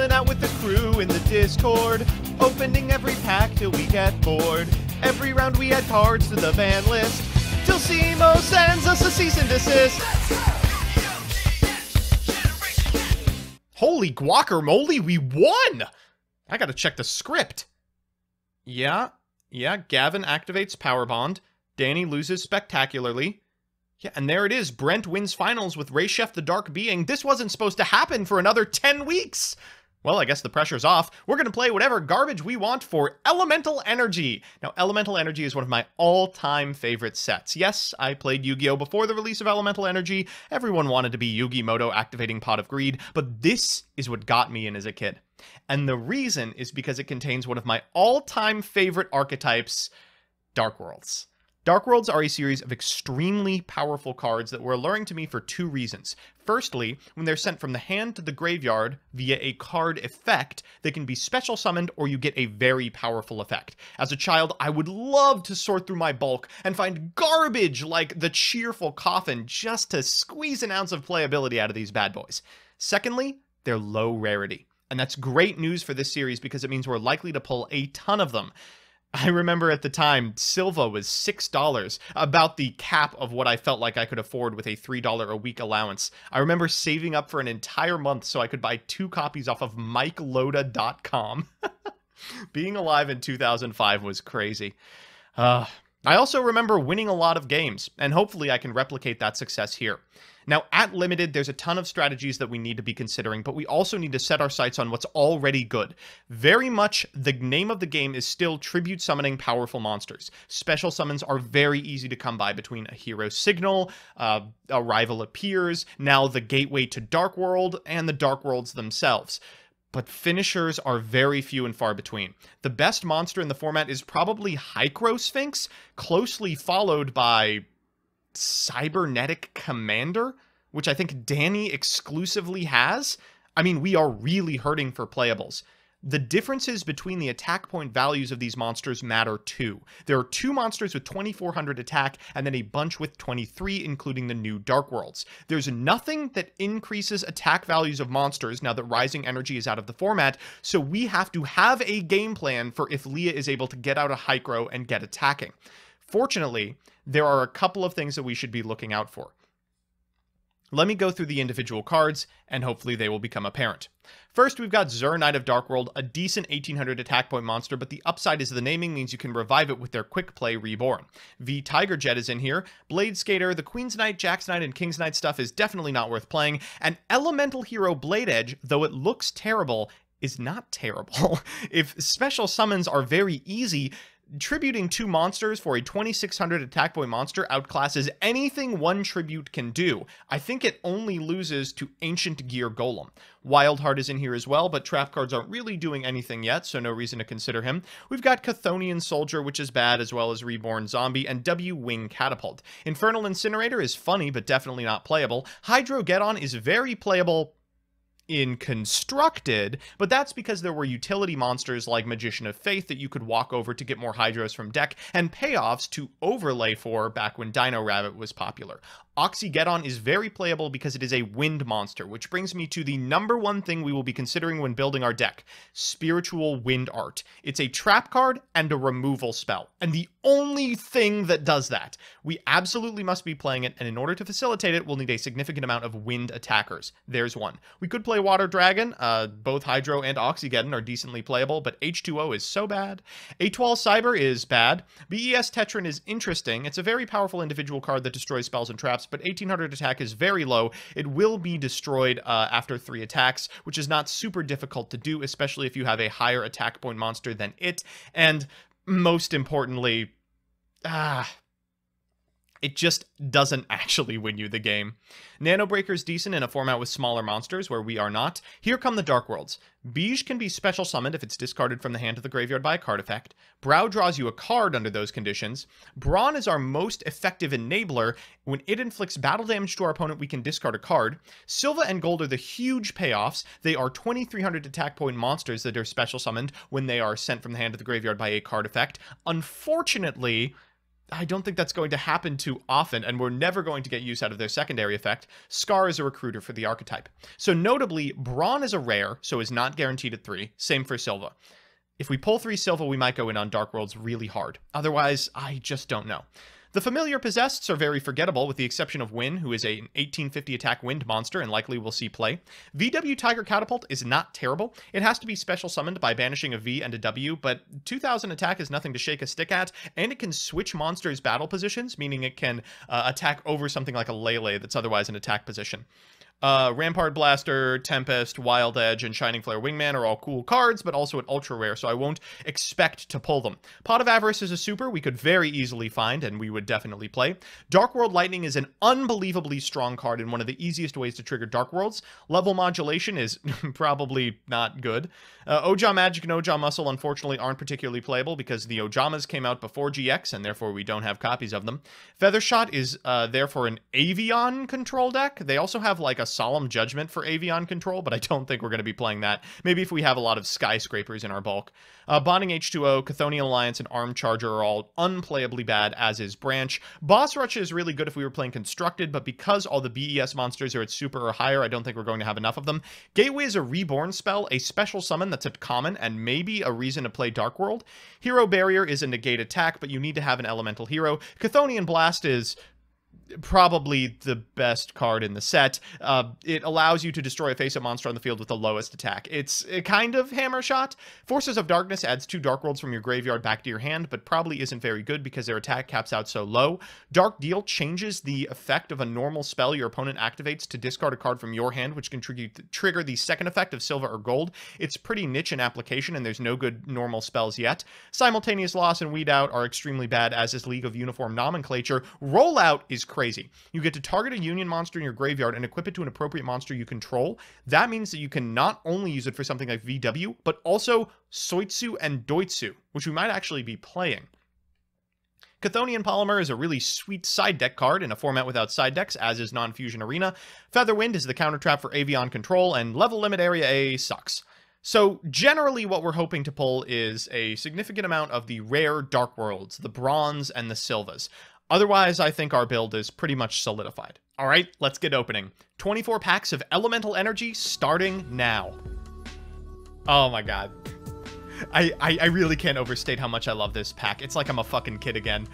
chilling out with the crew in the Discord, opening every pack till we get bored. Every round we add cards to the ban list, till Simo sends us a cease and desist. Holy guacamole, we won! I gotta check the script. Yeah, Gavin activates Power Bond. Danny loses spectacularly. Yeah, and there it is. Brent wins finals with Ray Chef the Dark Being. This wasn't supposed to happen for another 10 weeks. Well, I guess the pressure's off. We're going to play whatever garbage we want for Elemental Energy. Now, Elemental Energy is one of my all-time favorite sets. Yes, I played Yu-Gi-Oh! Before the release of Elemental Energy. Everyone wanted to be Yugi Moto activating Pot of Greed, but this is what got me in as a kid. And the reason is because it contains one of my all-time favorite archetypes, Dark Worlds. Dark Worlds are a series of extremely powerful cards that were alluring to me for two reasons. Firstly, when they're sent from the hand to the graveyard via a card effect, they can be special summoned or you get a very powerful effect. As a child, I would love to sort through my bulk and find garbage like the Cheerful Coffin just to squeeze an ounce of playability out of these bad boys. Secondly, they're low rarity. And that's great news for this series because it means we're likely to pull a ton of them. I remember at the time, Silva was $6, about the cap of what I felt like I could afford with a $3 a week allowance. I remember saving up for an entire month so I could buy 2 copies off of MikeLoda.com. Being alive in 2005 was crazy. I also remember winning a lot of games, and hopefully I can replicate that success here. Now, at Limited, there's a ton of strategies that we need to be considering, but we also need to set our sights on what's already good. Very much, the name of the game is still tribute summoning powerful monsters. Special summons are very easy to come by between a hero signal, a rival appears, now the gateway to Dark World, and the Dark Worlds themselves. But finishers are very few and far between. The best monster in the format is probably Hycrosphinx, closely followed by Cybernetic Commander, which I think Danny exclusively has. I mean, we are really hurting for playables. The differences between the attack point values of these monsters matter too. There are 2 monsters with 2400 attack and then a bunch with 23, including the new Dark Worlds. There's nothing that increases attack values of monsters now that Rising Energy is out of the format, so we have to have a game plan for if Leah is able to get out a Hycro and get attacking. Fortunately, there are a couple of things that we should be looking out for. Let me go through the individual cards, and hopefully they will become apparent. First, we've got Zur, Knight of Dark World, a decent 1800 attack point monster, but the upside is the naming means you can revive it with their quick play Reborn. V Tiger Jet is in here, Blade Skater, the Queen's Knight, Jack's Knight, and King's Knight stuff is definitely not worth playing, and Elemental Hero Blade Edge, though it looks terrible, is not terrible. If special summons are very easy, tributing 2 monsters for a 2600 attack point monster outclasses anything one tribute can do. I think it only loses to Ancient Gear Golem. Wildheart is in here as well, but trap cards aren't really doing anything yet, so no reason to consider him. We've got Chthonian Soldier, which is bad, as well as Reborn Zombie, and W-Wing Catapult. Infernal Incinerator is funny, but definitely not playable. Hydrogeddon is very playable in Constructed, but that's because there were utility monsters like Magician of Faith that you could walk over to get more Hydros from deck, and payoffs to overlay for back when Dino Rabbit was popular. Oxygeddon is very playable because it is a wind monster, which brings me to the #1 thing we will be considering when building our deck: Spiritual Wind Art. It's a trap card and a removal spell, and the only thing that does that. We absolutely must be playing it, and in order to facilitate it, we'll need a significant amount of wind attackers. There's one. We could play Water Dragon. Both Hydro and Oxygeddon are decently playable, but H2O is so bad. Etoile Cyber is bad. BES Tetran is interesting. It's a very powerful individual card that destroys spells and traps, but 1800 attack is very low. It will be destroyed after 3 attacks, which is not super difficult to do, especially if you have a higher attack point monster than it. And most importantly, it just doesn't actually win you the game. Nano Breaker's decent in a format with smaller monsters where we are not. Here come the Dark Worlds. Beige can be special summoned if it's discarded from the hand to the graveyard by a card effect. Brow draws you a card under those conditions. Brawn is our most effective enabler. When it inflicts battle damage to our opponent, we can discard a card. Silva and Gold are the huge payoffs. They are 2300 attack point monsters that are special summoned when they are sent from the hand to the graveyard by a card effect. Unfortunately, I don't think that's going to happen too often, and we're never going to get use out of their secondary effect. Scar is a recruiter for the archetype. So notably, Brawn is a rare, so is not guaranteed at 3. Same for Silva. If we pull 3 Silva, we might go in on Dark Worlds really hard. Otherwise, I just don't know. The familiar possesseds are very forgettable, with the exception of Wynn, who is an 1850 attack wind monster and likely will see play. VW Tiger Catapult is not terrible. It has to be special summoned by banishing a V and a W, but 2000 attack is nothing to shake a stick at, and it can switch monsters' battle positions, meaning it can attack over something like a Lele that's otherwise an attack position. Rampart Blaster, Tempest, Wild Edge, and Shining Flare Wingman are all cool cards, but also at ultra rare, so I won't expect to pull them. Pot of Avarice is a super we could very easily find, and we would definitely play. Dark World Lightning is an unbelievably strong card and one of the easiest ways to trigger Dark Worlds. Level Modulation is probably not good. Ojama Magic and Ojama Muscle unfortunately aren't particularly playable because the Ojamas came out before GX, and therefore we don't have copies of them. Feathershot is therefore an Avion control deck. They also have like a Solemn Judgment for Avion control, but I don't think we're going to be playing that. Maybe if we have a lot of Skyscrapers in our bulk. Bonding H2O, Chthonian Alliance, and Arm Charger are all unplayably bad, as is Branch. Boss Rush is really good if we were playing Constructed, but because all the BES monsters are at super or higher, I don't think we're going to have enough of them. Gateway is a Reborn spell, a special summon that's at common, and maybe a reason to play Dark World. Hero Barrier is a negate attack, but you need to have an elemental hero. Chthonian Blast is probably the best card in the set. It allows you to destroy a face-up monster on the field with the lowest attack. It's a kind of hammer shot. Forces of Darkness adds 2 Dark Worlds from your graveyard back to your hand, but probably isn't very good because their attack caps out so low. Dark Deal changes the effect of a normal spell your opponent activates to discard a card from your hand, which can trigger the second effect of silver or gold. It's pretty niche in application, and there's no good normal spells yet. Simultaneous Loss and Weed Out are extremely bad, as is League of Uniform Nomenclature. Rollout is crazy. You get to target a union monster in your graveyard and equip it to an appropriate monster you control. That means that you can not only use it for something like VW, but also Soitsu and Doitsu, which we might actually be playing. Chthonian Polymer is a really sweet side deck card in a format without side decks, as is Non-Fusion Arena. Featherwind is the counter trap for Avion control, and Level Limit Area A sucks. So generally what we're hoping to pull is a significant amount of the rare Dark Worlds, the Bronze and the Silvas. Otherwise, I think our build is pretty much solidified. All right, let's get opening. 24 packs of Elemental Energy starting now. Oh my god. I really can't overstate how much I love this pack. It's like I'm a fucking kid again.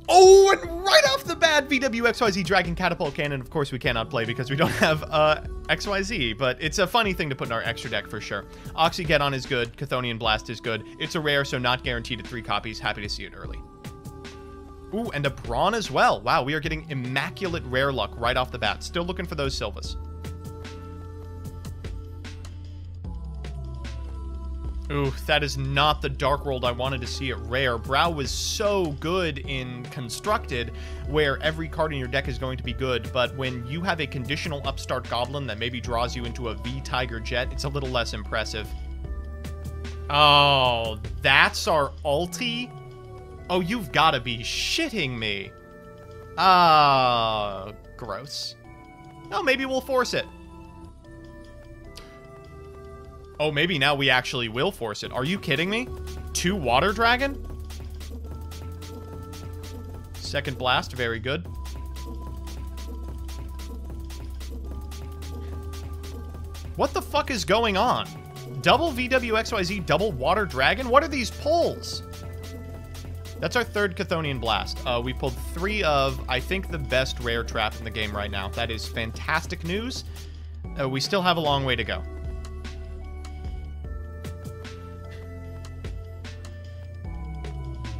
Oh, and right off the bat, VWXYZ Dragon Catapult Cannon. Of course, we cannot play because we don't have XYZ, but it's a funny thing to put in our extra deck for sure. Oxygeddon is good. Chthonian Blast is good. It's a rare, so not guaranteed at 3 copies. Happy to see it early. Ooh, and a Brawn as well. Wow, we are getting immaculate rare luck right off the bat. Still looking for those Silvas. Ooh, that is not the Dark World I wanted to see at rare. Brow was so good in Constructed, where every card in your deck is going to be good, but when you have a conditional Upstart Goblin that maybe draws you into a V-Tiger Jet, it's a little less impressive. Oh, that's our ulti? Oh, you've got to be shitting me. Gross. Oh, maybe we'll force it. Oh, maybe now we actually will force it. Are you kidding me? 2 Water Dragon? Second Blast, very good. What the fuck is going on? Double VWXYZ, double Water Dragon? What are these pulls? That's our 3rd Chthonian Blast. We pulled 3 of, I think, the best rare trap in the game right now. That is fantastic news. We still have a long way to go.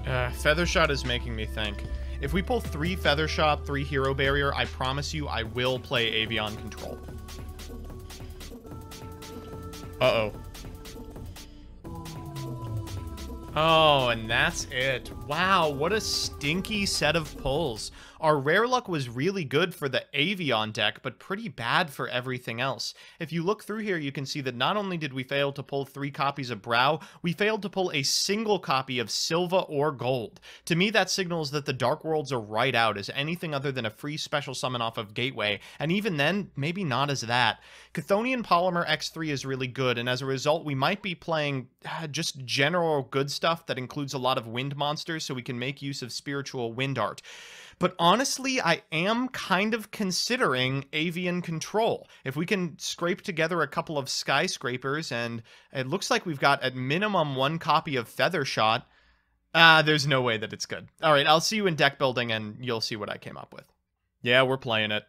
Feathershot is making me think. If we pull 3 Feathershot, 3 Hero Barrier, I promise you I will play Avion Control. Uh-oh. Oh, and that's it. Wow, what a stinky set of pulls. Our rare luck was really good for the Avion deck, but pretty bad for everything else. If you look through here, you can see that not only did we fail to pull 3 copies of Brow, we failed to pull a single copy of Silva or Gold. To me, that signals that the Dark Worlds are right out as anything other than a free special summon off of Gateway, and even then, maybe not as that. Chthonian Polymer X3 is really good, and as a result, we might be playing just general good stuff that includes a lot of wind monsters monsters so we can make use of Spiritual Wind Art. But honestly, I am kind of considering Avian Control. If we can scrape together a couple of skyscrapers, and it looks like we've got at minimum 1 copy of Feathershot, there's no way that it's good. All right, I'll see you in deck building, and you'll see what I came up with. Yeah, we're playing it.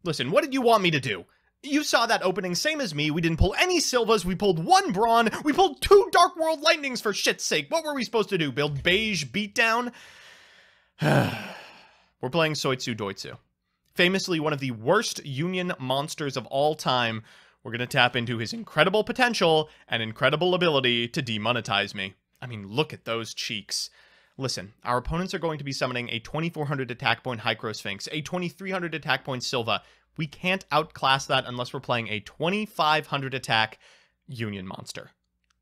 Listen, what did you want me to do? You saw that opening, same as me. We didn't pull any Silvas. We pulled 1 Brawn. We pulled 2 Dark World Lightnings, for shit's sake. What were we supposed to do? Build Beige Beatdown? We're playing Soitsu Doitsu. Famously one of the worst Union monsters of all time. We're going to tap into his incredible potential and incredible ability to demonetize me. I mean, look at those cheeks. Listen, our opponents are going to be summoning a 2400 attack point Hycrosphinx, a 2300 attack point Silva. We can't outclass that unless we're playing a 2500 attack Union monster.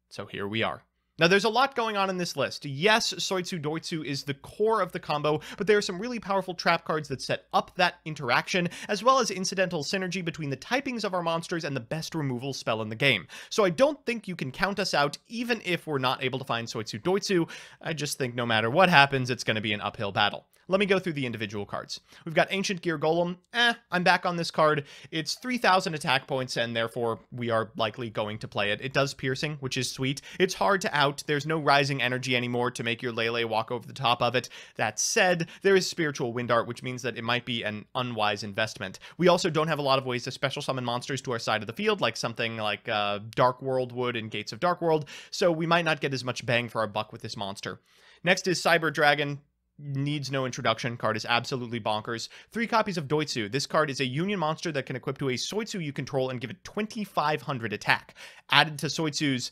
So here we are. Now, there's a lot going on in this list. Yes, Soitsu Doitsu is the core of the combo, but there are some really powerful trap cards that set up that interaction, as well as incidental synergy between the typings of our monsters and the best removal spell in the game. So I don't think you can count us out, even if we're not able to find Soitsu Doitsu. I just think no matter what happens, it's going to be an uphill battle. Let me go through the individual cards. We've got Ancient Gear Golem. I'm back on this card. It's 3,000 attack points, and therefore we are likely going to play it. It does piercing, which is sweet. It's hard to out. There's no rising energy anymore to make your Lele walk over the top of it. That said, there is Spiritual Wind Art, which means that it might be an unwise investment. We also don't have a lot of ways to special summon monsters to our side of the field, like something like Dark World would in Gates of Dark World, so we might not get as much bang for our buck with this monster. Next is Cyber Dragon. Needs no introduction. Card is absolutely bonkers. 3 copies of Doitsu. This card is a Union monster that can equip to a Soitsu you control and give it 2500 attack. Added to Soitsu's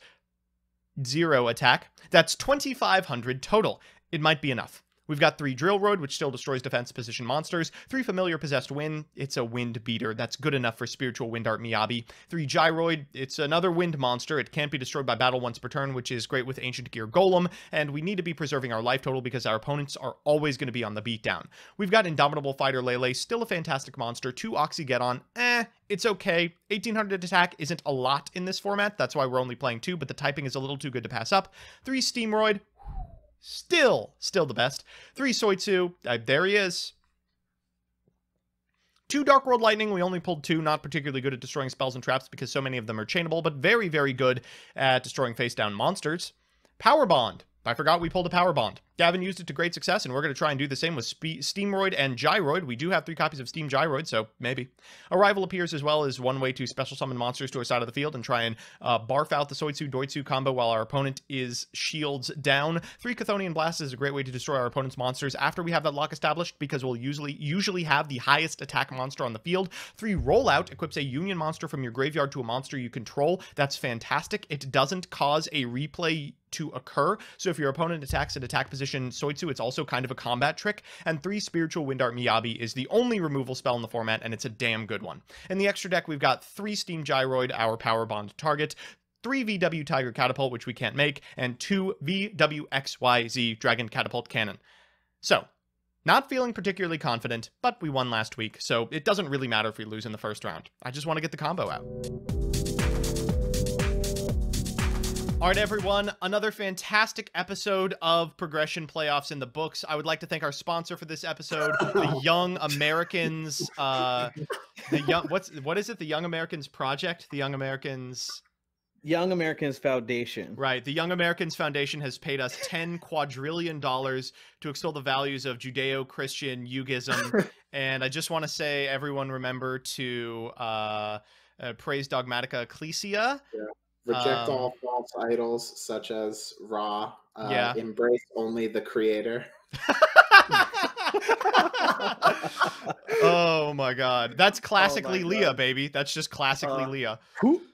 0 attack, that's 2500 total. It might be enough. We've got 3 Drill Road, which still destroys defense position monsters. 3 Familiar Possessed Wind. It's a wind beater. That's good enough for Spiritual Wind Art Miyabi. 3 Gyroid. It's another wind monster. It can't be destroyed by battle once per turn, which is great with Ancient Gear Golem. And we need to be preserving our life total because our opponents are always going to be on the beatdown. We've got Indomitable Fighter Lele. Still a fantastic monster. 2 Oxygeddon. It's okay. 1800 attack isn't a lot in this format. That's why we're only playing 2, but the typing is a little too good to pass up. 3 Steamroid. Still the best. 3 Soitsu. There he is. 2 Dark World Lightning. We only pulled 2. Not particularly good at destroying spells and traps because so many of them are chainable, but very, very good at destroying face-down monsters. Power Bond. I forgot we pulled a Power Bond. Gavin used it to great success, and we're going to try and do the same with Steamroid and Gyroid. We do have 3 copies of Steam Gyroid, so maybe. Arrival appears as well as one way to special summon monsters to our side of the field and try and barf out the Soitsu Doitsu combo while our opponent is shields down. 3 Chthonian Blast is a great way to destroy our opponent's monsters after we have that lock established because we'll usually have the highest attack monster on the field. 3 Rollout equips a Union monster from your graveyard to a monster you control. That's fantastic. It doesn't cause a replay to occur, so if your opponent attacks at attack position Soitsu, it's also kind of a combat trick. And 3 Spiritual Wind Art Miyabi is the only removal spell in the format, and it's a damn good one. In the extra deck, we've got 3 Steam Gyroid, our Power Bond target, 3 VW Tiger Catapult, which we can't make, and 2 VWXYZ Dragon Catapult Cannon. So, not feeling particularly confident, but we won last week, so it doesn't really matter if we lose in the first round. I just want to get the combo out. All right, everyone, another fantastic episode of Progression Playoffs in the books. I would like to thank our sponsor for this episode, the Young Americans, what is it? The Young Americans Project? The Young Americans Foundation. Right. The Young Americans Foundation has paid us $10 quadrillion to extol the values of Judeo-Christian Yugism. And I just want to say, everyone remember to praise Dogmatica Ecclesia. Yeah. Reject all false idols such as Ra. Embrace only the creator. Oh my god. That's classically Leah, baby. That's just classically Leah.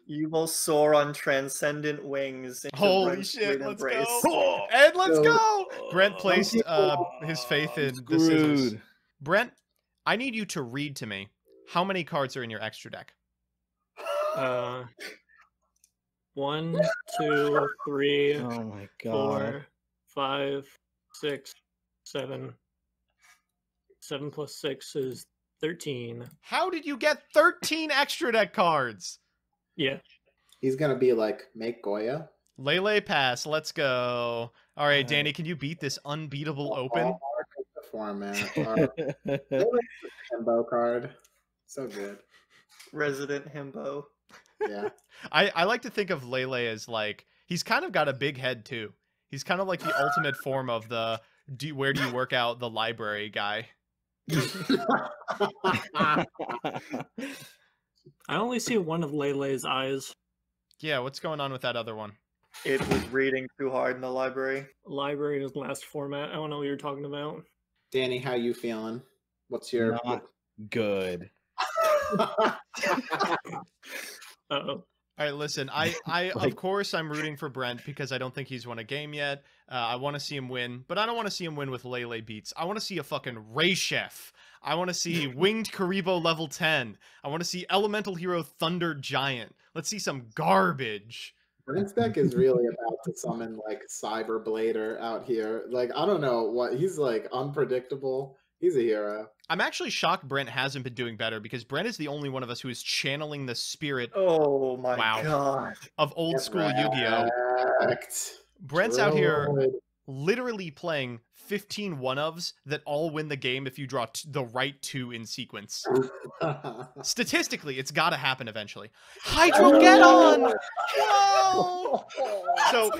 You will soar on transcendent wings. Holy shit, let's go. And let's go. Brent placed his faith in the scissors. Brent, I need you to read to me how many cards are in your extra deck. 1, 2, 3, oh my God. 4, 5, 6, 7. 7 plus 6 is 13. How did you get 13 extra deck cards? Yeah. He's gonna be like, make Goya. Lele pass. Let's go. All right, Danny, can you beat this unbeatable open? The format. Himbo card. So good. Resident himbo. Yeah. I like to think of Lele as like, he's kind of got a big head too. He's kind of like the ultimate form of the where do you work out the library guy. I only see one of Lele's eyes. Yeah, what's going on with that other one? It was reading too hard in the library. Library is last format. I don't know what you're talking about. Danny, how you feeling? What's your Not good? Uh-oh. All right, listen, I of course I'm rooting for Brent because I don't think he's won a game yet. I want to see him win, but I don't want to see him win with Lele beats. I want to see a fucking Ray Chef. I want to see Winged Karibo level 10. I want to see Elemental Hero Thunder Giant. Let's see some garbage. Brent's deck is really about to summon like Cyber Blader out here. Like, I don't know what he's like unpredictable. He's a hero. I'm actually shocked Brent hasn't been doing better because Brent is the only one of us who is channeling the spirit Oh my god. of old school Yu-Gi-Oh! Brent's out here literally playing 15 one-ofs that all win the game if you draw the right 2 in sequence. Statistically, it's got to happen eventually. Hydro, get on! No! So,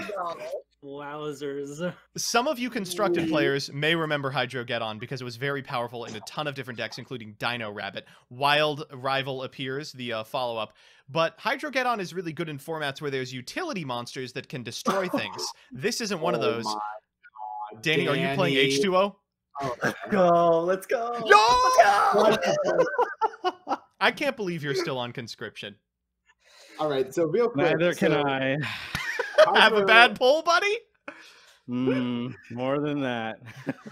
wowzers. some of you constructed players may remember Hydro Get On because it was very powerful in a ton of different decks, including Dino Rabbit. Wild Rival appears, the follow-up. But Hydro Get On is really good in formats where there's utility monsters that can destroy things. This isn't one of those. Danny, are you playing H2O? Oh, go, let's go. No! Let's go. I can't believe you're still on conscription. All right, so real quick. Neither can I. Have a bad pull, buddy? More than that.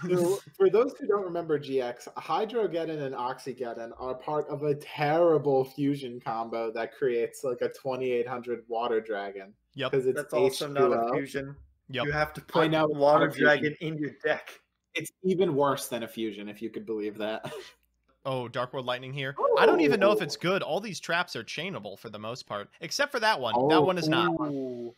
So, for those who don't remember GX, Hydrogeddon and Oxygeddon are part of a terrible fusion combo that creates like a 2800 water dragon. Yep. Because it's That's also not a H2O. fusion. Yep. You have to put know, water it's not a dragon fusion. in your deck. It's even worse than a fusion, if you could believe that. Oh, Dark World Lightning here. I don't even know if it's good. All these traps are chainable for the most part, except for that one. That one is not. Ooh.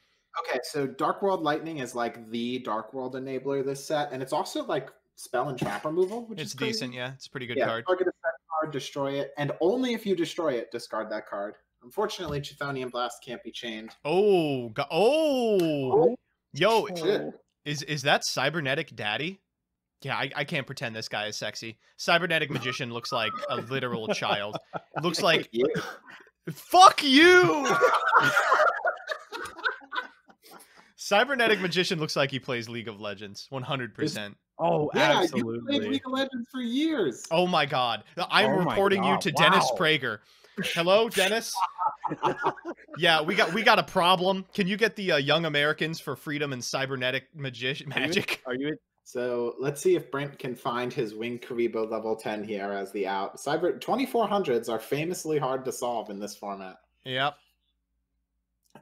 Okay, so Dark World Lightning is like the Dark World enabler this set, and it's also like spell and trap removal, which It's is crazy. decent, yeah. It's a pretty good Yeah, card. target a set card, destroy it, and only if you destroy it, discard that card. Unfortunately, Chthonian Blast can't be chained. Oh, yo, Shit. is that Cybernetic Daddy? Yeah, I can't pretend this guy is sexy. Cybernetic Magician looks like a literal child. It looks like Yeah. fuck you. Cybernetic Magician looks like he plays League of Legends, 100%. Oh, Yeah, you absolutely. played League of Legends for years. Oh my god. I'm Oh my reporting you God, to Dennis wow. Prager. Hello, Dennis? Yeah, we got a problem. Can you get the Young Americans for Freedom and Cybernetic Magic? Are you? So let's see if Brent can find his Winged Karibo level 10 here as the out. Cyber 2400s are famously hard to solve in this format. Yep.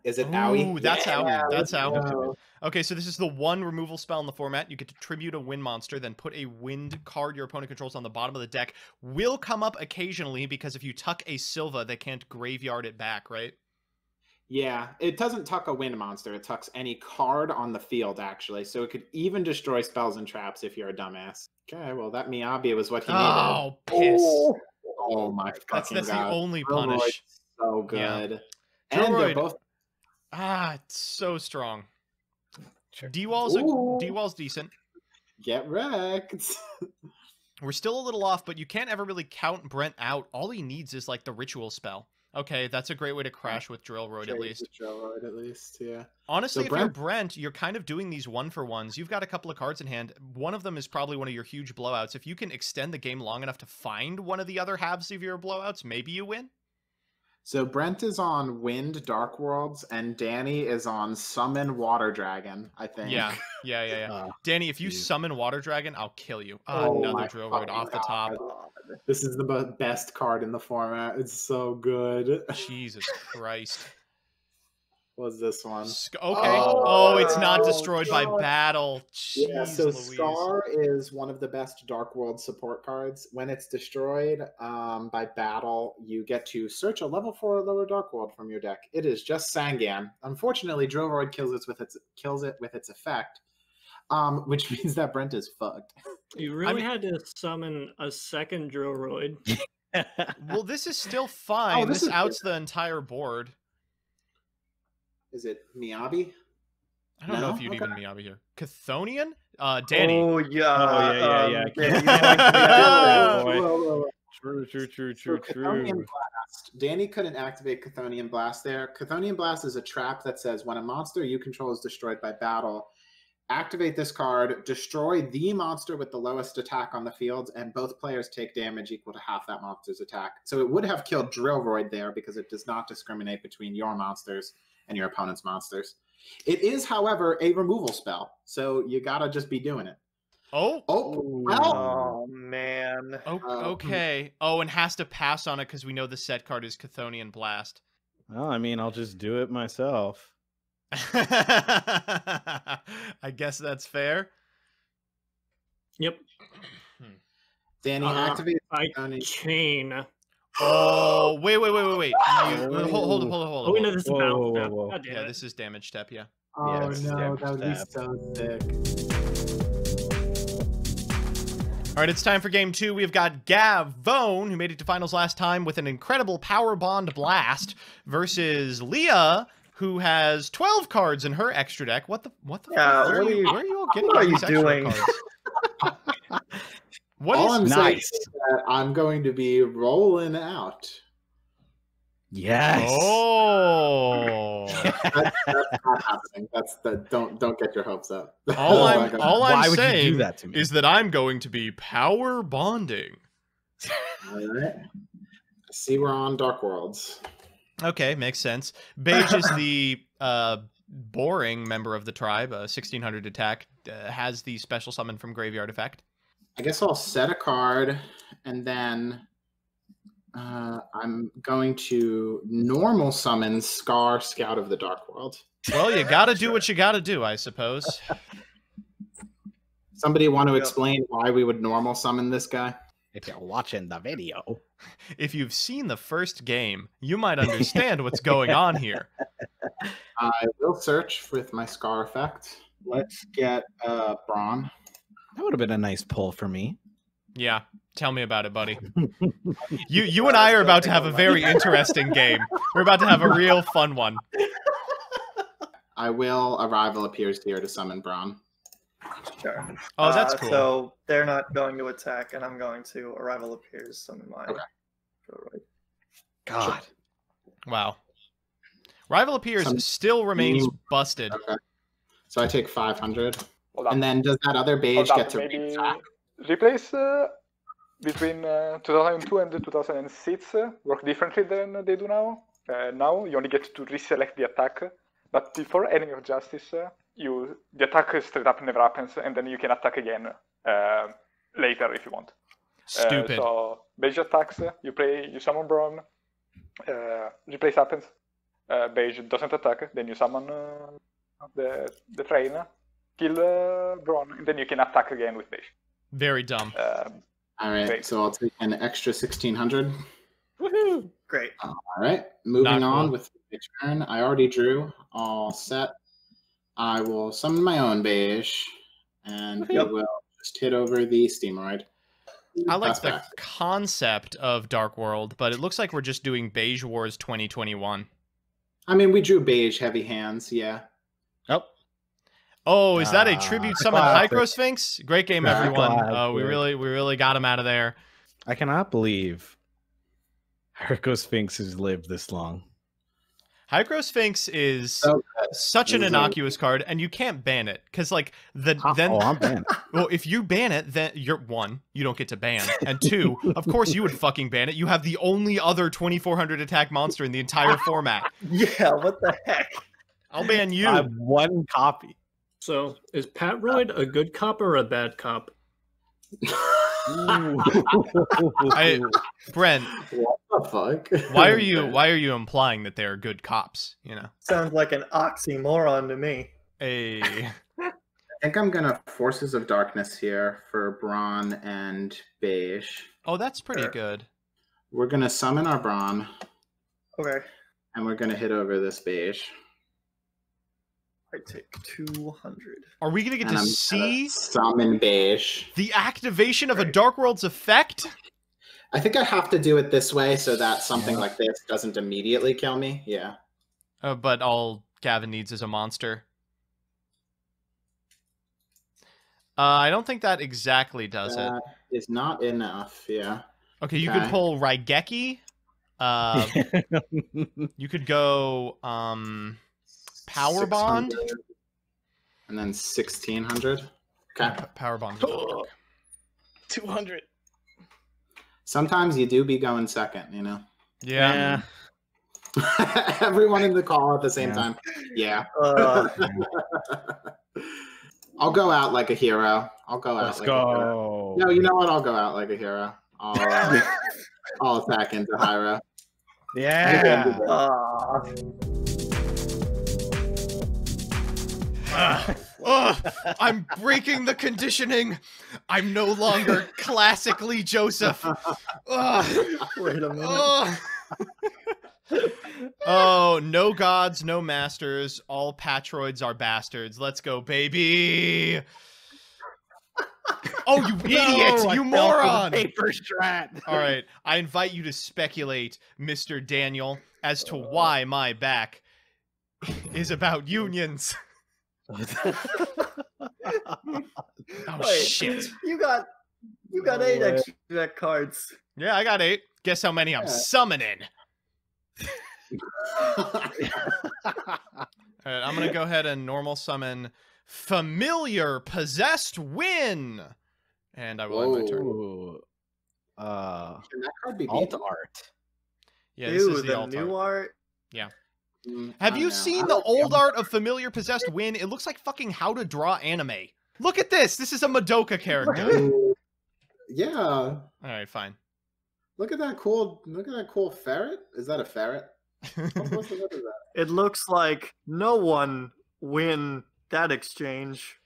Is it Ooh, Owie? that's how. That's let's how. go. Okay, so this is the one removal spell in the format. You get to tribute a wind monster, then put a wind card your opponent controls on the bottom of the deck. Will come up occasionally because if you tuck a Silva, they can't graveyard it back, right? Yeah, it doesn't tuck a wind monster. It tucks any card on the field, actually. So it could even destroy spells and traps if you're a dumbass. Okay, well, that Miyabi was what he needed. Oh, piss. Oh my That's fucking the god. only Droid's punish. so Yeah. good. And Droid. they're both... It's so strong. Sure. D-Wall's decent. Get wrecked. We're still a little off, but you can't ever really count Brent out. All he needs is like the ritual spell. Okay, that's a great way to crash with Drillroid at least. Drillroid at least, yeah. Honestly, So if you're Brent, you're kind of doing these one-for-ones. You've got a couple of cards in hand. One of them is probably one of your huge blowouts. If you can extend the game long enough to find one of the other halves of your blowouts, maybe you win. So Brent is on Wind Dark Worlds, and Danny is on Summon Water Dragon, I think. Yeah. Danny, if you geez. summon Water Dragon, I'll kill you. Oh Another my Drillroid fucking off the top. This is the best card in the format. It's so good. Jesus Christ. was this one. Okay. Oh, Oh, it's not oh, destroyed by God. battle. Yeah, Jeez so Louise. Scar is one of the best Dark World support cards. When it's destroyed by battle, you get to search a level 4 or lower Dark World from your deck. It is just Sangan. Unfortunately, Drillroid kills it with its effect, which means that Brent is fucked. You really had to summon a second Drillroid. Well, this is still fine. this This is outs the entire board. Is it Miyabi? I don't know if No? you'd Okay. even Miyabi here. Chthonian? Danny. Oh yeah. Oh, yeah. Danny, you Can't know I can Ah! do it. boy. True. So Chthonian Blast. Danny couldn't activate Chthonian Blast there. Chthonian Blast is a trap that says when a monster you control is destroyed by battle, activate this card, destroy the monster with the lowest attack on the field, and both players take damage equal to half that monster's attack. So it would have killed Drillroid there because it does not discriminate between your monsters and your opponent's monsters. It is, however, a removal spell, so you gotta just be doing it. Oh. Well, Oh man. Okay. Oh, and has to pass on it because we know the set card is Chthonian Blast. Well, I mean, I'll just do it myself. I guess that's fair. Yep. Danny, activate Chthonian. Chain. Oh, wait. Oh. Hold on. Oh, we know this is Whoa, battle. whoa, step. whoa. God damn Yeah, it. this is damage step, yeah. Oh Yes, no, damage that would be step. so sick. All right, it's time for game 2. We've got Gavin, who made it to finals last time with an incredible Power Bond Blast, versus Leah, who has 12 cards in her extra deck. What the Yeah, fuck? Where are you all getting what all are you these extra doing? cards? What All is I'm saying nice? is that I'm going to be rolling out. Yes. Oh. That's not happening. Don't get your hopes up. All Oh I'm my God. all I'm Why would you saying do that to me? is that I'm going to be power bonding. All right. I see we're on Dark Worlds. Okay, makes sense. Beige is the boring member of the tribe, 1600 attack, has the special summon from graveyard effect. I guess I'll set a card, and then I'm going to normal summon Scar, Scout of the Dark World. Well, you gotta do what you gotta do, I suppose. Somebody want to Yep. explain why we would normal summon this guy? If you're watching the video. If you've seen the first game, you might understand what's going on here. I will search with my Scar effect. Let's get Braun. That would have been a nice pull for me. Yeah, tell me about it, buddy. You and I are about to have a very interesting game. We're about to have a real fun one. I will Arrival Appears here to summon Braun. Sure. Oh, that's cool. So they're not going to attack, and I'm going to Arrival Appears summon my. Okay. Drillroid. God. Wow. Rival Appears Some- still remains busted. Okay. So I take 500. Hold up. And then does that other beige Hold up, get to maybe attack? replace between 2002 and 2006 work differently than they do now. Now you only get to reselect the attack, but before Enemy of Justice, the attack straight up never happens, and then you can attack again later if you want. Stupid. So beige attacks, you summon Braun, replace happens. Beige doesn't attack, then you summon the train, kill Braun, and then you can attack again with beige. Very dumb. All right, Great. so I'll take an extra 1600. Woohoo! Great. All right, moving Not on cool. with the turn. I already drew. All set. I will summon my own beige, and we Yep. will just hit over the Steamoid. I like Pass the back. concept of Dark World, but it looks like we're just doing Beige Wars 2021. I mean, we drew beige heavy hands, yeah. Oh. Oh, is that a tribute summon classic. Hycrosphinx? Great game, Yeah, everyone. classic. We really got him out of there. I cannot believe Hycrosphinx has lived this long. Hycrosphinx is So such an This is innocuous card, and you can't ban it because, like, then Oh, I'm banned. well, if you ban it, then you're one, you don't get to ban, and two, of course you would fucking ban it. You have the only other 2400 attack monster in the entire format. Yeah. What the heck? I'll ban you. I have one copy. So, is Pat Royd a good cop or a bad cop? Brent, what the the fuck? Why are you implying that they're good cops? You know. Sounds like an oxymoron to me. Hey. I think I'm gonna Forces of Darkness here for Brawn and Beige. Oh, that's pretty Sure. good. We're gonna summon our Brawn, Okay. and we're gonna hit over this Beige. I take 200. Are we gonna get And to I'm see summon Beige. the activation of a Dark World's effect? I think I have to do it this way so that something like this doesn't immediately kill me. Yeah. But all Gavin needs is a monster. I don't think that exactly does it. That is not enough. Yeah. Okay, you could Okay. pull Raigeki. You could go Power Bond. 600, and then 1600. Okay. Power Bond. 200. Sometimes you do be going second, you know. Yeah. Everyone in the call at the same Yeah. time. Yeah. Uh, I'll go out like a hero. I'll go out Let's like a hero. go. No, you know what? I'll go out like a hero. I'll attack into Hyra. Yeah. I'm breaking the conditioning. I'm no longer classically Joseph. wait a minute. Oh, no gods, no masters. All patroids are bastards. Let's go, baby. Oh, you idiot! No, I You fell for the moron! Paper strat. All right, I invite you to speculate, Mr. Daniel, as to why my back is about unions. Oh, Wait, shit. You got No 8 way. extra deck cards. Yeah, I got 8. Guess how many I'm Yeah. summoning? All right, I'm going to go ahead and normal summon Familiar Possessed Win. And I will end my turn. Ooh. Can that card be Alt beaten? art. Yeah, this Ew, is the alt new art. art. Have I you know. seen I the like old art of Familiar Possessed Win? It looks like fucking How to Draw anime. Look at this. This is a Madoka character. Ooh. Yeah. All right, fine. Look at that cool ferret. Is that a ferret? What is that? It looks like no one win that exchange.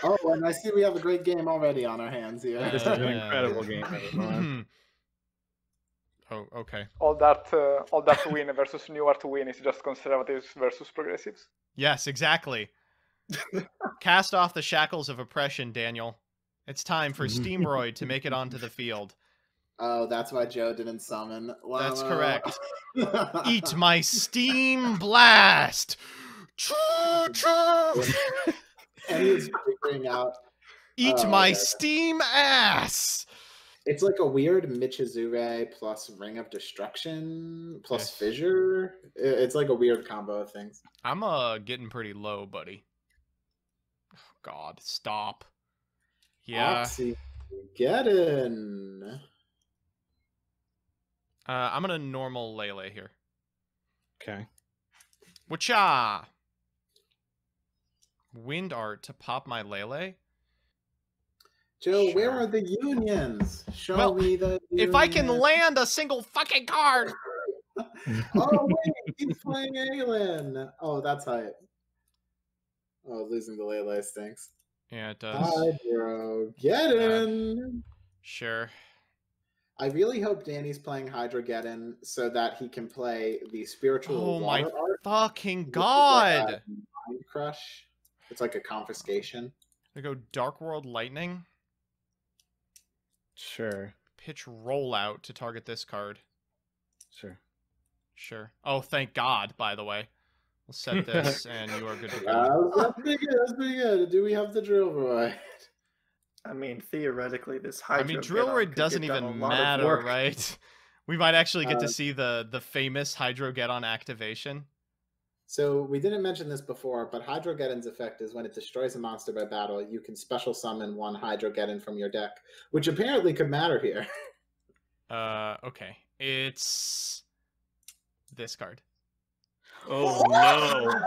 Oh, and I see we have a great game already on our hands here. This is an incredible game, everyone. Oh, okay. All that win versus new art win is just conservatives versus progressives. Yes, exactly. Cast off the shackles of oppression, Daniel. It's time for Steamroid to make it onto the field. Oh, that's why Joe didn't summon. Wow. That's correct. Eat my steam blast! And he's figuring out. Eat Oh, my okay. steam ass! It's like a weird Michizure plus Ring of Destruction plus Yes. Fissure. It's like a weird combo of things. I'm getting pretty low, buddy. Oh, God, stop. Yeah. Oxygeddon. I'm gonna normal Lele here. Okay. Wacha! Wind art to pop my Lele? Joe, where Sure. are the unions? Show Well, me the If I can unions. land a single fucking card! Oh, wait, he's playing Aelin. Oh, that's hype. Oh, losing the Lele stinks. Yeah, it does. Hydrogeddon. Sure. I really hope Danny's playing Hydrogeddon so that he can play the spiritual Oh my water art. fucking which is God! like a Mind Crush. It's like a confiscation. I go Dark World Lightning. Sure. Pitch Rollout to target this card. Sure. Sure. Oh, thank God, by the way. We'll set this, and you are good to go. That's pretty good. That's pretty good. Do we have the drill boy? I mean, theoretically, this I Hydro mean, get-on Drill Rig could doesn't get done even a lot of matter, work. right? We might actually get to Uh, see the famous Hydro Get-On activation. So we didn't mention this before, but Hydrogeddon's effect is when it destroys a monster by battle, you can special summon one Hydrogeddon from your deck, which apparently could matter here. Okay. It's this card. Oh no.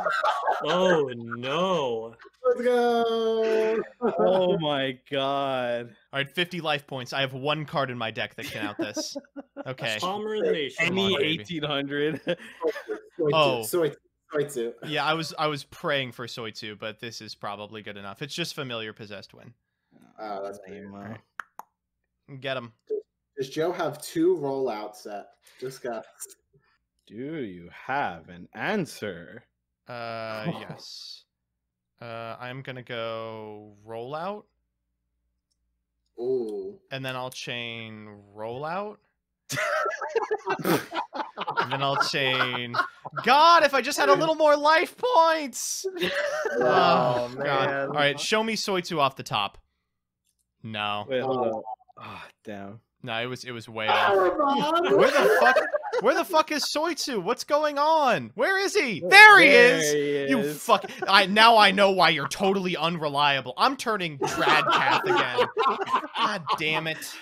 Oh no. Let's go. Oh my god. All right, 50 life points. I have one card in my deck that can out this. Okay. Pomerization. Come on, Any baby. 1800. Oh. Soitsu. Yeah, I was praying for Soitsu, but this is probably good enough. It's just familiar possessed win. Oh, that's Lame, weird. Get him. Does Joe have 2 rollout set? Discuss. Do you have an answer? Yes. I'm gonna go rollout, Ooh. and then I'll chain rollout. And then I'll chain. God, if I just had a little more life points. Oh, God. man. All right, show me Soitsu off the top. No, Wait, hold up. Oh, damn. no, it was way off. Where the fuck is Soitsu? What's going on? Where is he? There he is. You fuck. Now I know why you're totally unreliable. I'm turning Dradcath again. God damn it.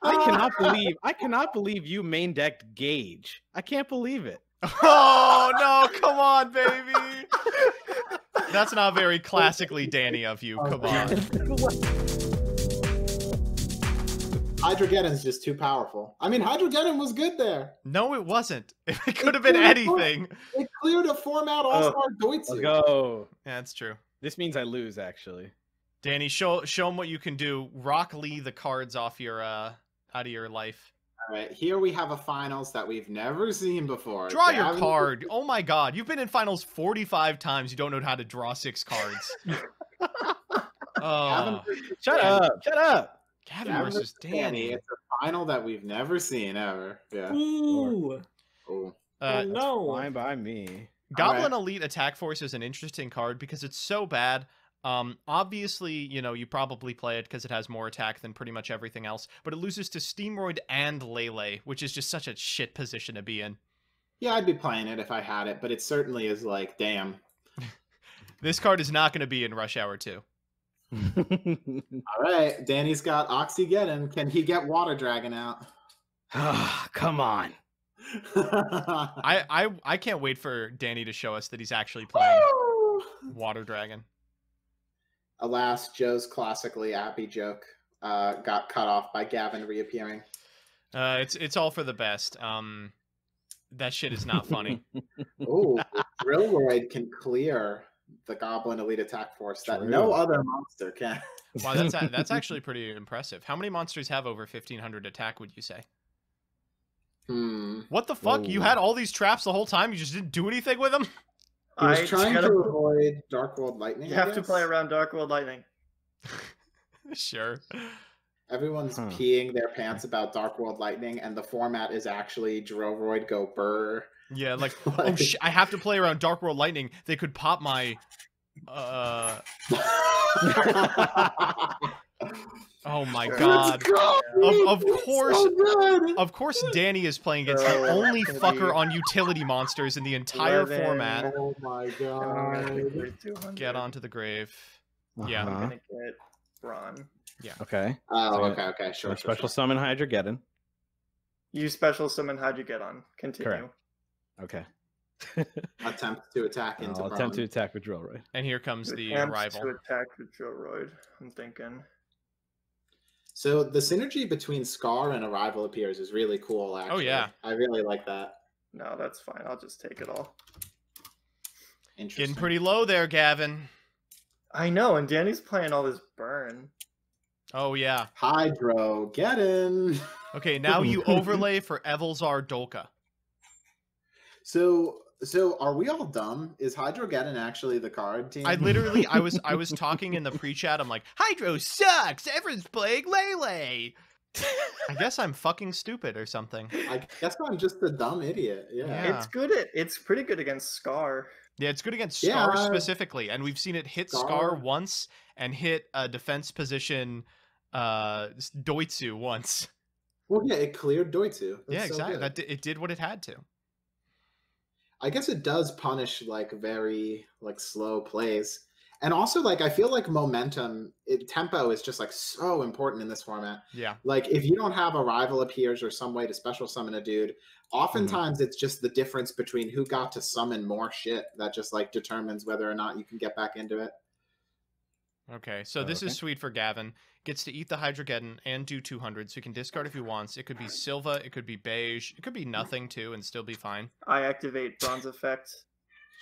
I cannot believe you main decked Gauge. I can't believe it. Oh no, come on, baby. That's not very classically Danny of you. Come on. Hydrogeddon's just too powerful. I mean, Hydrogeddon was good there. No, it wasn't. It could have been anything. It cleared a format all-star Doitsu. Let's go. Yeah, that's true. This means I lose, actually. Danny, show him what you can do. Rock Lee the cards off your out of your life. All right, here we have a finals that we've never seen before. Draw your Gavin- card. Oh my god, you've been in finals 45 times. You don't know how to draw 6 cards. Oh, Shut up. Shut up. Gavin Gavin versus Danny. It's a final that we've never seen ever. Yeah. Ooh. Ooh. Oh no. Fine by me. Goblin Elite Attack Force is an interesting card because it's so bad. Obviously, you know, you probably play it because it has more attack than pretty much everything else, but it loses to Steamroid and Lele, which is just such a shit position to be in. Yeah, I'd be playing it if I had it, but it certainly is like, damn. This card is not going to be in Rush Hour 2. All right, Danny's got Oxygeddon. Can he get Water Dragon out? Come on. I can't wait for Danny to show us that he's actually playing Water Dragon. Alas, Joe's classically happy joke got cut off by Gavin reappearing. It's all for the best. That shit is not funny. Ooh, Drillroid can clear the Goblin Elite Attack Force that no True. other monster can. Wow, that's actually pretty impressive. How many monsters have over 1500 attack, would you say? What the fuck? You Whoa. had all these traps the whole time? You just didn't do anything with them? He was I trying gotta- to avoid Dark World Lightning. You I have to guess. play around Dark World Lightning. Sure. Everyone's peeing their pants about Dark World Lightning, and the format is actually Drillroid go burr. Yeah, like, oh shit, I have to play around Dark World Lightning. They could pop my oh my god. Of course, So good. of course Danny is playing against the only fucker on utility monsters in the entire 11. format. Oh my And I'm gonna god. take 200. Get onto the grave. Yeah. I'm Uh-huh. gonna get Ron. Okay. Oh, So, okay, sure. Special summon Hydrogeddon. You special summon. How'd you get on? Continue. Correct. Okay. Attempt to attack into I'll attempt to attack with Drillroid. And here comes the Attempts arrival. to attack with Drillroid. I'm thinking. So the synergy between Scar and Arrival appears is really cool, actually. yeah. I really like that. No, that's fine. I'll just take it all. Interesting. Getting pretty low there, Gavin. I know, and Danny's playing all this burn. Oh yeah. Hydro, get in. Okay, now you overlay for Evelzar Dolka. So are we all dumb? Is Hydrogeddon actually the card team? I literally, I was talking in the pre-chat. I'm like, Hydro sucks. Everyone's playing Lele. I guess I'm fucking stupid or something. I guess I'm just a dumb idiot. Yeah. Yeah. It's pretty good against Scar. Yeah, it's good against Scar Yeah. specifically, and we've seen it hit Scar Scar. once and hit a defense position Doitsu once. Well, yeah, it cleared Doitsu. That's Yeah, so exactly. good. It did what it had to. I guess it does punish like very like slow plays. And also, like, I feel like momentum, tempo is just like so important in this format. Yeah. Like, if you don't have a rival appears or some way to special summon a dude, oftentimes it's just the difference between who got to summon more shit that just like determines whether or not you can get back into it. Okay, so this is sweet for Gavin. Gets to eat the Hydrogeddon and do 200, so he can discard if he wants. It could be Silva, it could be Beige, it could be nothing too and still be fine. I activate Bronze Effect.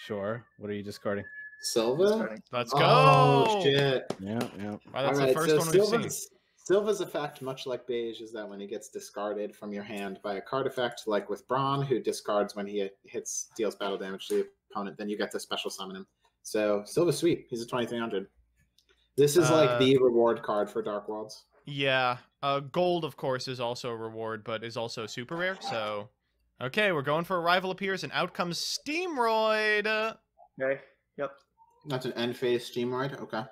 Sure. What are you discarding? Silva? Let's go! Oh, shit. Yeah. Wow, that's the first one we've seen. Silva's effect, much like Beige, is that when he gets discarded from your hand by a card effect, like with Braun, who discards when he deals battle damage to the opponent, then you get to special summon him. So Silva's sweet. He's a 2300. This is like the reward card for Dark Worlds. Yeah. Gold, of course, is also a reward, but is also super rare, so... Okay, we're going for a rival appears, and out comes Steamroid! Okay, yep. That's an end phase Steamroid? Okay.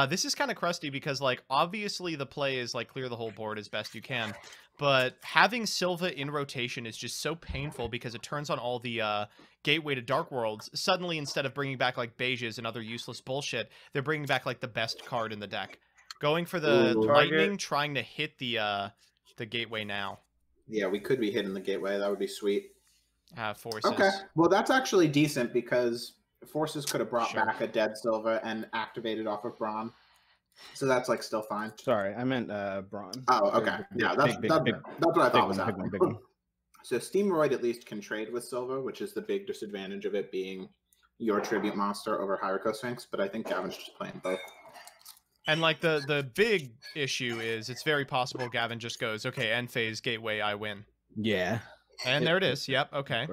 This is kind of crusty because, like, obviously the play is, like, clear the whole board as best you can. But having Silva in rotation is just so painful because it turns on all the gateway to Dark Worlds. Suddenly, instead of bringing back, like, Beiges and other useless bullshit, they're bringing back, like, the best card in the deck. Going for the Lightning, trying to hit the gateway now. Yeah, we could be hitting the gateway. That would be sweet. Forces. Okay. Well, that's actually decent because Forces could have brought back a dead Silva and activated off of Braun. So that's like still fine. Sorry, I meant Braun. Oh, okay. Yeah, that's what I thought was happening. Big one. So Steamroid at least can trade with Silva, which is the big disadvantage of it being your tribute monster over Hyrule Sphinx, but I think Gavin's just playing both. And like the big issue is it's very possible Gavin just goes, okay, end phase, gateway, I win. Yeah. And there it is. Yep, okay.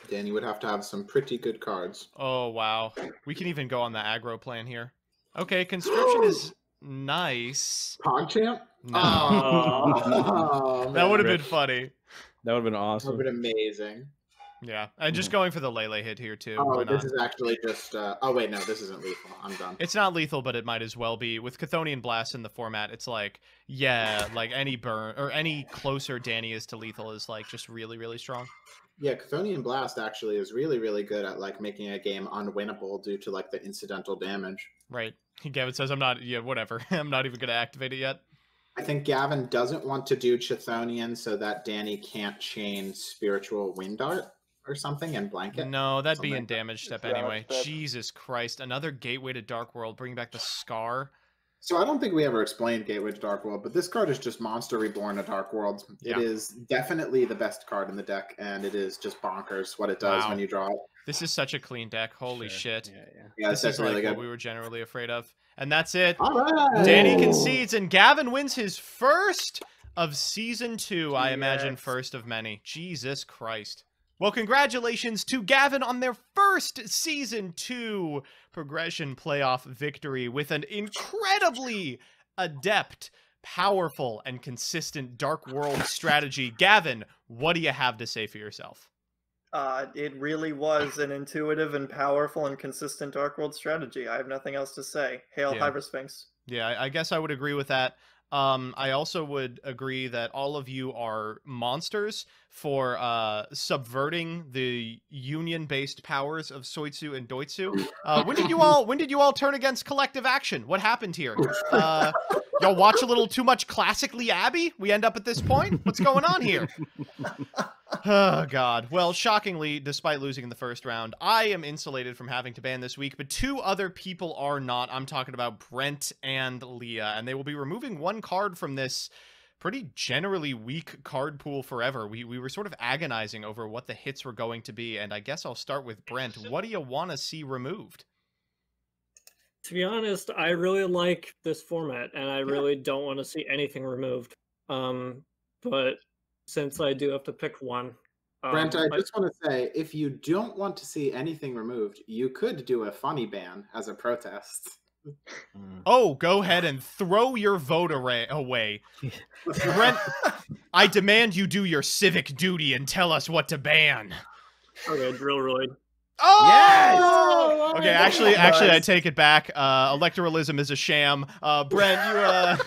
Danny would have to have some pretty good cards. Oh, wow. We can even go on the aggro plan here. Okay, conscription is nice. PogChamp? No. Oh, that would have been funny. That would have been that awesome. would have been amazing. Yeah, and just going for the Lele hit here, too. Oh, this is actually just... oh, wait, no, this isn't lethal. I'm done. It's not lethal, but it might as well be. With Chthonian Blast in the format, it's like, yeah, like any burn, or any closer Danny is to lethal is, like, just really, really strong. Yeah, Chthonian Blast actually is really, really good at, like, making a game unwinnable due to, like, the incidental damage. Right. Gavin says, I'm not... Yeah, whatever. I'm not even going to activate it yet. I think Gavin doesn't want to do Chthonian so that Danny can't chain Spiritual Wind Dart or something and blanket. No, that'd be Something in like that. damage step Yeah, anyway. that- Jesus Christ. Another gateway to Dark World. Bring back the Scar. So I don't think we ever explained Gateway to Dark World, but this card is just Monster Reborn to Dark World. Yeah. It is definitely the best card in the deck, and it is just bonkers what it does Wow. when you draw it. This is such a clean deck. Holy shit. Yeah. Yeah, This that's is like really what good. we were generally afraid of. And that's it. All right. Danny concedes, and Gavin wins his first of Season 2. I imagine Yes. first of many. Jesus Christ. Well, congratulations to Gavin on their first Season 2 progression playoff victory with an incredibly adept, powerful, and consistent Dark World strategy. Gavin, what do you have to say for yourself? It really was an intuitive and powerful and consistent Dark World strategy. I have nothing else to say. Hail Yeah. Hypersphinx. Yeah, I guess I would agree with that. I also would agree that all of you are monsters for subverting the union-based powers of Soitsu and Doitsu. When did you all turn against collective action? What happened here? Y'all watch a little too much Classically Abby? We end up at this point? What's going on here? Oh, God. Well, shockingly, despite losing in the first round, I am insulated from having to ban this week, but 2 other people are not. I'm talking about Brent and Leah, and they will be removing 1 card from this pretty generally weak card pool forever. We were sort of agonizing over what the hits were going to be, and I guess I'll start with Brent. What do you want to see removed? To be honest, I really like this format, and I really don't want to see anything removed. But since I do have to pick one, Brent, I just want to say, if you don't want to see anything removed, you could do a funny ban as a protest. Oh, go ahead and throw your vote away. Brent, I demand you do your civic duty and tell us what to ban. okay, Drillroid. Oh! Yes! Okay, actually, I take it back. Electoralism is a sham. Brent, you,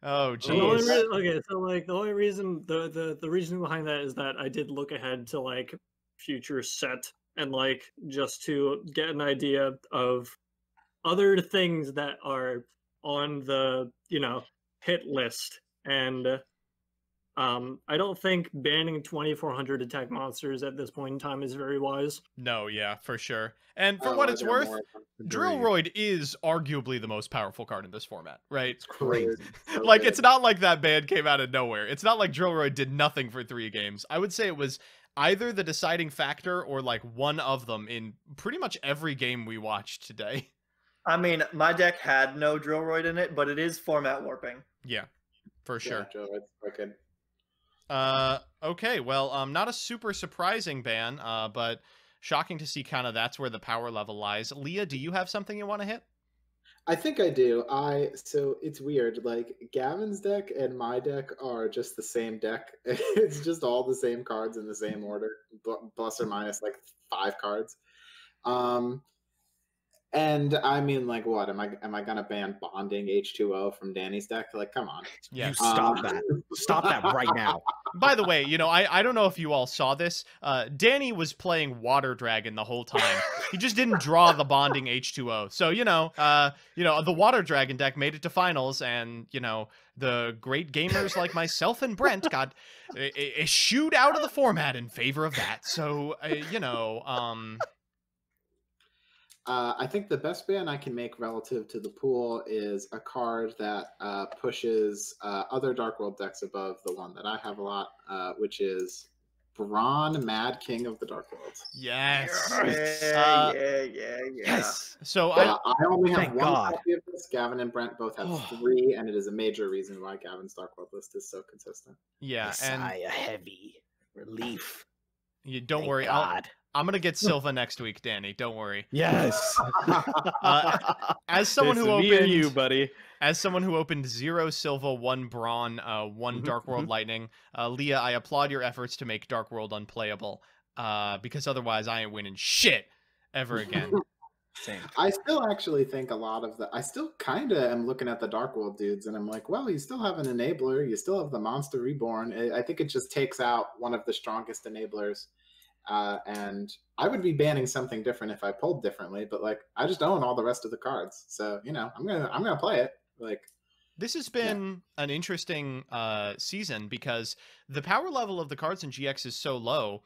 oh, The only jeez. okay, so like the only reason the reason behind that is that I did look ahead to like future set and like just to get an idea of other things that are on the, hit list. And I don't think banning 2,400 attack monsters at this point in time is very wise. No, yeah, for sure. And for Oh, what are it's there worth, more? Drillroid is arguably the most powerful card in this format, right? It's crazy. So Like, good. it's not like that ban came out of nowhere. It's not like Drillroid did nothing for 3 games. I would say it was either the deciding factor or, like, one of them in pretty much every game we watched today. I mean, my deck had no Drillroid in it, but it is format warping. Yeah, for sure. Yeah, Joe, it's wicked. Okay, well, not a super surprising ban, but shocking to see kind of that's where the power level lies. Leah, do you have something you want to hit? I think I do. So it's weird. Like Gavin's deck and my deck are just the same deck. It's just all the same cards in the same order, plus or minus like 5 cards. And I mean, like, what am I gonna ban bonding H2O from Danny's deck? Like, come on. Yeah. You stop that. Stop that right now. By the way, I don't know if you all saw this. Danny was playing Water Dragon the whole time. He just didn't draw the bonding H2O. So, the Water Dragon deck made it to finals, and, the great gamers like myself and Brent got shooed out of the format in favor of that. So, I think the best ban I can make relative to the pool is a card that pushes other Dark World decks above the one that I have a lot, which is Braun, Mad King of the Dark Worlds. Yes. Yeah. Yes. So I only have Thank one God. copy of this. Gavin and Brent both have 3, and it is a major reason why Gavin's Dark World list is so consistent. yeah, and Messiah heavy relief. you don't Thank worry. God. I'm gonna get Silva next week, Danny. Don't worry. Yes. As someone It's who me or opened you, buddy. As someone who opened 0 Silva, 1 Brawn, 1 Dark World Lightning, Leah, I applaud your efforts to make Dark World unplayable, because otherwise I ain't winning shit ever again. Same. I still actually think I still kind of am looking at the Dark World dudes, and I'm like, well, you still have an enabler, you still have the Monster Reborn. I think it just takes out one of the strongest enablers. And I would be banning something different if I pulled differently, but like I just own all the rest of the cards, so I'm gonna play it. Like, This has been an interesting season because the power level of the cards in GX is so low,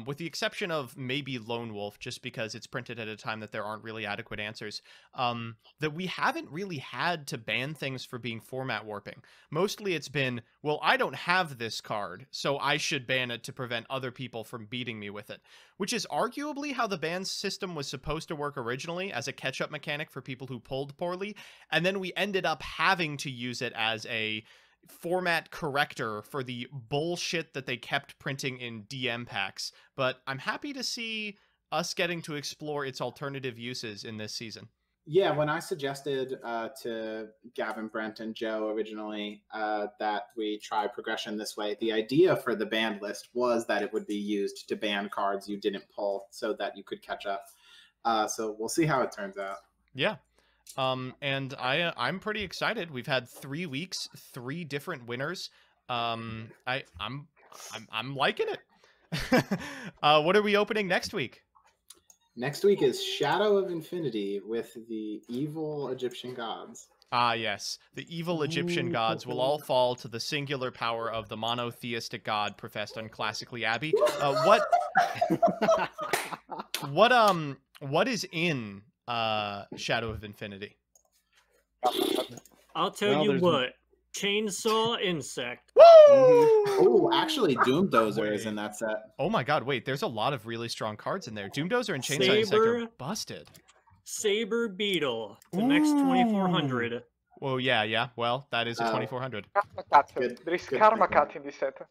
with the exception of maybe Lone Wolf, just because it's printed at a time that there aren't really adequate answers, that we haven't really had to ban things for being format warping. Mostly it's been, well, I don't have this card, so I should ban it to prevent other people from beating me with it, which is arguably how the ban system was supposed to work originally, as a catch-up mechanic for people who pulled poorly, and then we ended up having to use it as a format corrector for the bullshit that they kept printing in DM packs. But I'm happy to see us getting to explore its alternative uses in this season. yeah, when I suggested to Gavin, Brent, and Joe originally that we try progression this way, the idea for the banned list was that it would be used to ban cards you didn't pull so that you could catch up. So we'll see how it turns out. Yeah. And I'm pretty excited. We've had 3 weeks, 3 different winners. I'm liking it. What are we opening next week? Next week is Shadow of Infinity with the evil Egyptian gods. Ah, yes. The evil Egyptian gods will all fall to the singular power of the monotheistic god professed unclassically Abby. What is in Shadow of Infinity? I'll tell Well, you there's- what. Chainsaw Insect. Woo! Oh, actually, Doomdozer is in that set. Oh my god, wait, there's a lot of really strong cards in there. Doomdozer and Chainsaw Insect are Saber. busted. Saber Beetle. The next 2,400. Well, yeah. Well, that is a Oh. 2400. Karma Cut. Good- There is good Karma thinking. Cut in this set. Oh,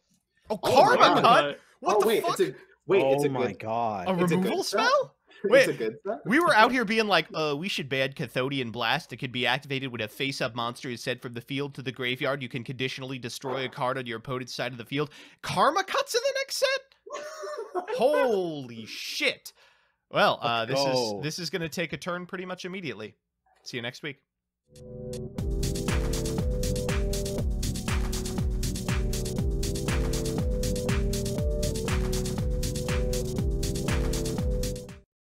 Oh, Karma Karma Cut? What the wait, fuck? it's Oh a my good, God. A it's a good removal set. spell? It's Wait, a good set. we were out here being like, we should ban Cathodian Blast. That could be activated when a face-up monster is sent from the field to the graveyard. You can conditionally destroy a card on your opponent's side of the field. Karma Cut's in the next set? Holy shit. Well, Let's go. this is going to take a turn pretty much immediately. See you next week.